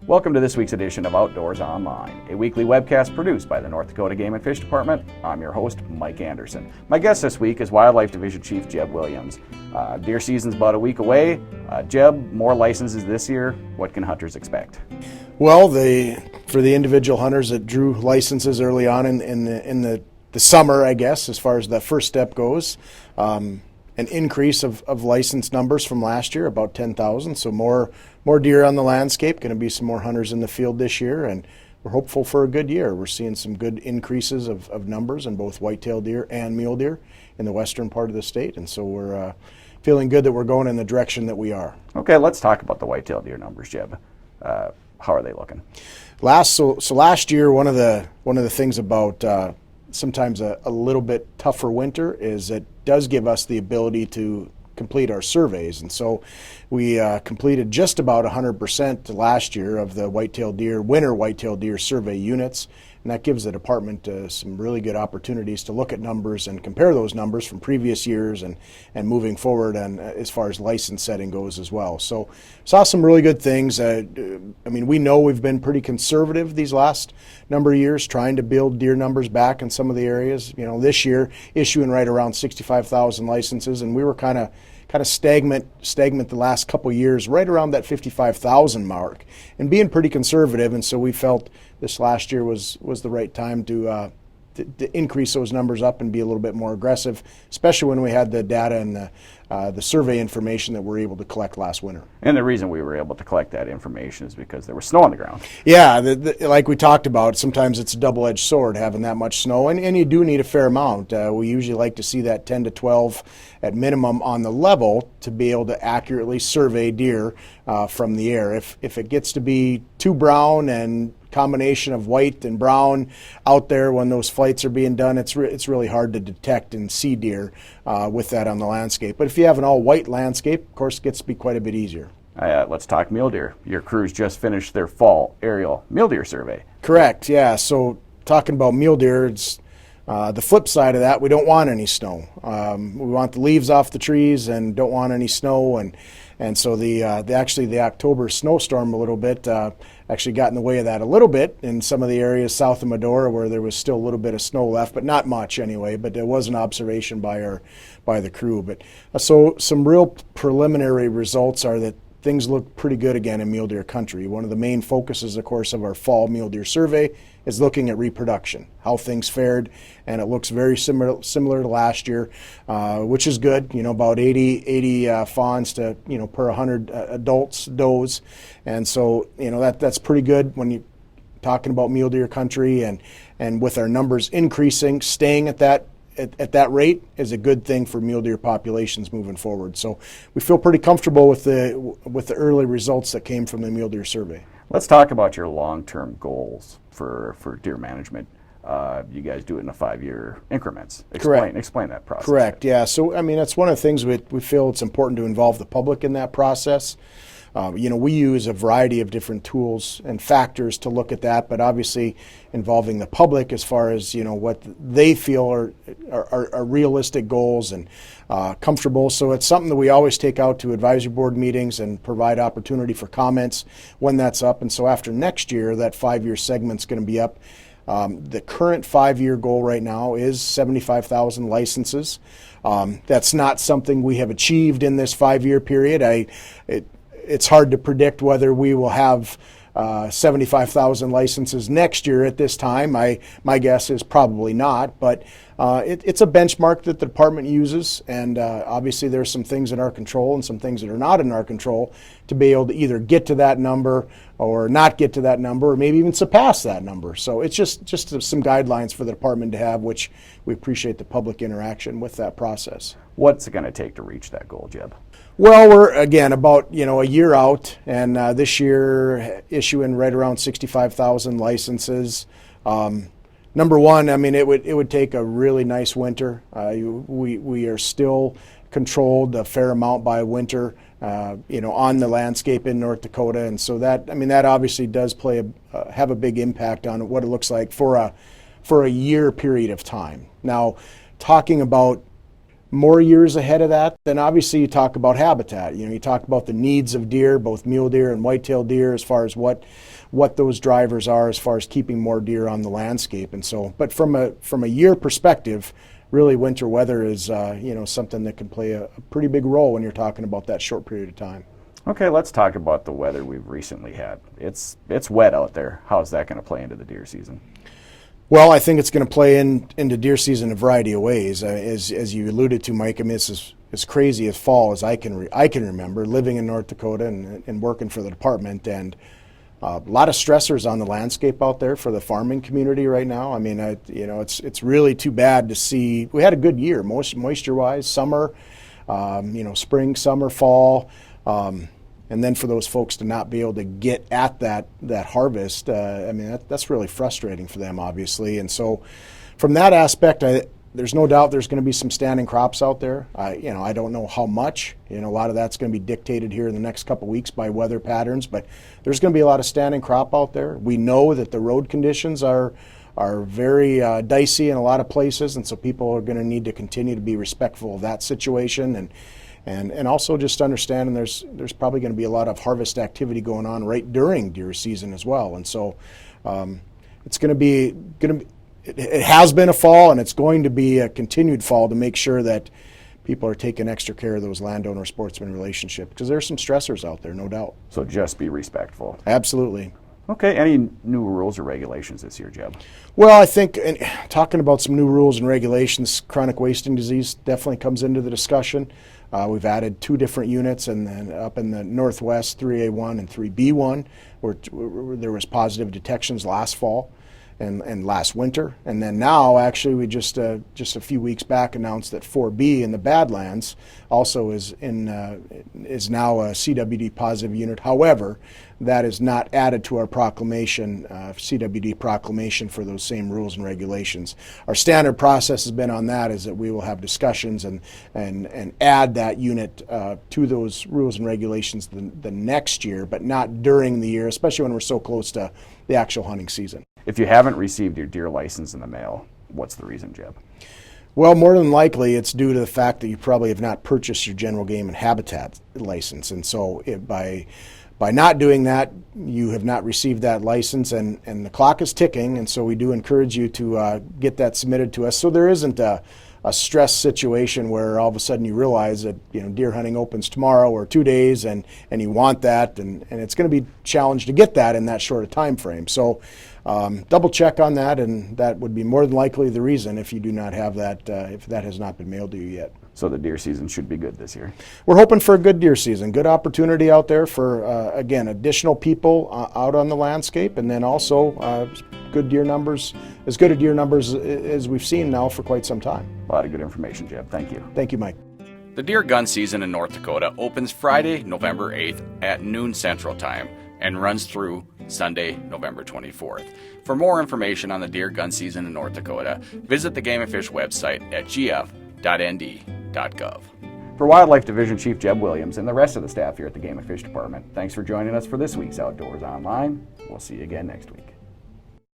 Welcome to this week's edition of Outdoors Online, a weekly webcast produced by the North Dakota Game and Fish Department. I'm your host, Mike Anderson. My guest this week is Wildlife Division Chief Jeb Williams. Deer season's about a week away. Jeb, more licenses this year. What can hunters expect? Well, for the individual hunters that drew licenses early on in the summer, I guess, as far as the first step goes, an increase of license numbers from last year, about 10,000. So more deer on the landscape. Going to be some more hunters in the field this year, and we're hopeful for a good year. We're seeing some good increases of numbers in both whitetail deer and mule deer in the western part of the state, and so we're feeling good that we're going in the direction that we are. Okay, let's talk about the whitetail deer numbers, Jeb. How are they looking? Last year, one of the things about sometimes a little bit tougher winter is it does give us the ability to complete our surveys, and so we completed just about 100% last year of the winter whitetail deer survey units, and that gives the department some really good opportunities to look at numbers and compare those numbers from previous years and moving forward, and as far as license setting goes as well. So saw some really good things. We know we've been pretty conservative these last number of years trying to build deer numbers back in some of the areas. This year issuing right around 65,000 licenses, and we were kind of stagnant the last couple of years, right around that 55,000 mark, and being pretty conservative. And so we felt this last year was the right time to increase those numbers up and be a little bit more aggressive, especially when we had the data and the survey information that we were able to collect last winter. And the reason we were able to collect that information is because there was snow on the ground. Yeah, like we talked about, sometimes it's a double-edged sword having that much snow, and you do need a fair amount. We usually like to see that 10 to 12 at minimum on the level to be able to accurately survey deer from the air. If it gets to be too brown and combination of white and brown out there when those flights are being done, it's really hard to detect and see deer with that on the landscape. But if you have an all-white landscape, of course, it gets to be quite a bit easier. Let's talk mule deer. Your crews just finished their fall aerial mule deer survey. Correct, yeah. So talking about mule deer, it's the flip side of that, we don't want any snow. We want the leaves off the trees and don't want any snow, and so the October snowstorm a little bit actually got in the way of that a little bit in some of the areas south of Medora where there was still a little bit of snow left, but not much anyway. But there was an observation by the crew. But so some real preliminary results are that things look pretty good again in mule deer country. One of the main focuses, of course, of our fall mule deer survey is looking at reproduction, how things fared, and it looks very similar to last year, which is good. About 80 fawns to per 100 adults does, and so that's pretty good when you're talking about mule deer country, and with our numbers increasing, staying at that rate is a good thing for mule deer populations moving forward. So we feel pretty comfortable with the early results that came from the mule deer survey. Let's talk about your long-term goals for deer management. You guys do it in a 5-year increments. Explain that process. Correct, yeah. So, that's one of the things we feel it's important to involve the public in that process. We use a variety of different tools and factors to look at that, but obviously involving the public as far as what they feel are realistic goals and comfortable. So it's something that we always take out to advisory board meetings and provide opportunity for comments when that's up. And so after next year, that 5-year segment's going to be up. The current 5-year goal right now is 75,000 licenses. That's not something we have achieved in this 5-year period. It's hard to predict whether we will have 75,000 licenses next year at this time. My guess is probably not, but it's a benchmark that the department uses, and obviously there's some things in our control and some things that are not in our control to be able to either get to that number or not get to that number, or maybe even surpass that number. So it's just some guidelines for the department to have, which we appreciate the public interaction with that process. What's it going to take to reach that goal, Jeb? Well, we're again about a year out, and this year issuing right around 65,000 licenses. Number one, it would take a really nice winter. We are still controlled a fair amount by winter, on the landscape in North Dakota, and so that obviously does have a big impact on what it looks like for a year period of time. Now, talking about more years ahead of that, then obviously you talk about habitat. You talk about the needs of deer, both mule deer and white-tailed deer, as far as what those drivers are as far as keeping more deer on the landscape. And so, but from a year perspective, really winter weather is something that can play a pretty big role when you're talking about that short period of time. Okay, let's talk about the weather we've recently had. It's wet out there. How is that going to play into the deer season? Well, I think it's going to play into deer season in a variety of ways. As you alluded to, Mike, I mean, it's as crazy as fall as I can remember, living in North Dakota and working for the department, and a lot of stressors on the landscape out there for the farming community right now. I mean, it's really too bad to see. We had a good year, moisture-wise, summer, spring, summer, fall. And then for those folks to not be able to get at that harvest, I mean, that's really frustrating for them, obviously. And so from that aspect, there's no doubt there's going to be some standing crops out there. I don't know how much. A lot of that's going to be dictated here in the next couple of weeks by weather patterns, but there's going to be a lot of standing crop out there. We know that the road conditions are very dicey in a lot of places, and so people are going to need to continue to be respectful of that situation, and also just understanding there's probably going to be a lot of harvest activity going on right during deer season as well. And so it's going to be it has been a fall, and it's going to be a continued fall to make sure that people are taking extra care of those landowner-sportsman relationship, because there's some stressors out there, no doubt. So just be respectful. Absolutely. Okay, any new rules or regulations this year, Jeb? Well, I think talking about some new rules and regulations, chronic wasting disease definitely comes into the discussion. We've added 2 different units, and then up in the Northwest, 3A1 and 3B1, where there was positive detections last fall and last winter. And then now, actually, we just a few weeks back announced that 4B in the Badlands also is now a CWD positive unit. However, that is not added to our proclamation, CWD proclamation, for those same rules and regulations. Our standard process has been on that is that we will have discussions and add that unit to those rules and regulations the next year, but not during the year, especially when we're so close to the actual hunting season. If you haven't received your deer license in the mail, what's the reason, Jeb? Well, more than likely, it's due to the fact that you probably have not purchased your general game and habitat license, and so by not doing that, you have not received that license, and the clock is ticking, and so we do encourage you to get that submitted to us, so there isn't a stress situation where all of a sudden you realize that deer hunting opens tomorrow or 2 days, and you want that, and it's going to be challenged to get that in that short a time frame. So double check on that, and that would be more than likely the reason if you do not have that, if that has not been mailed to you yet. So the deer season should be good this year. We're hoping for a good deer season, good opportunity out there for, again, additional people out on the landscape, and then also good deer numbers, as good a deer numbers as we've seen now for quite some time. A lot of good information, Jeb. Thank you. Thank you, Mike. The deer gun season in North Dakota opens Friday, November 8th at noon Central Time and runs through Sunday, November 24th. For more information on the deer gun season in North Dakota, visit the Game and Fish website at gf.nd.gov. For Wildlife Division Chief Jeb Williams and the rest of the staff here at the Game and Fish Department, thanks for joining us for this week's Outdoors Online. We'll see you again next week.